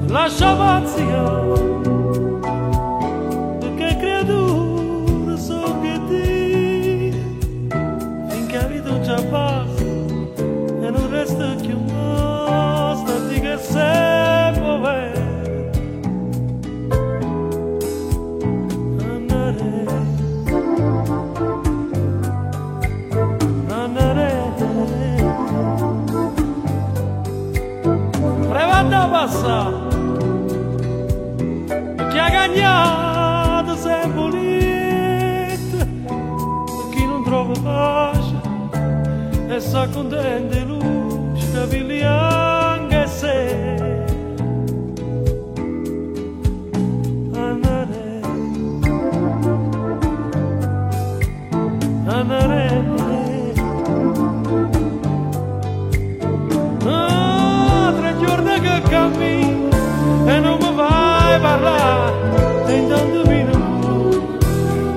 Lascia vazia, perché creatura so che ti, finché la vita non ci passa e non resta più nostra, di che sei povera. Prevada passa, chi ha gagnato sempre lì, chi non trova pace e sa contenta e luce, capelli anche se andare, andare. Cammino e non mi vai parlare e intanto vino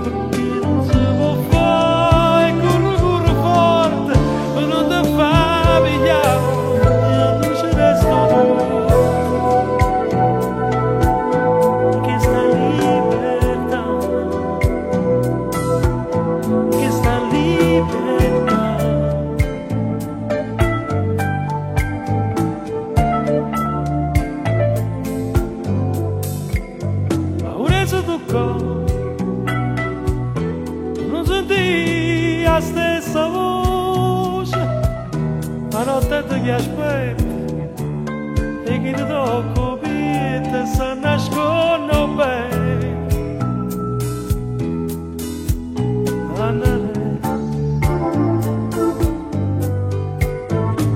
perché non si può fare corre forte ma non ti fa pigliare e non ci resto che sta libertà che sta libertà. Non senti la stessa voce, la notte ti aspetta e chi ti tocca te sa nascono bene. Andare,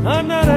andare.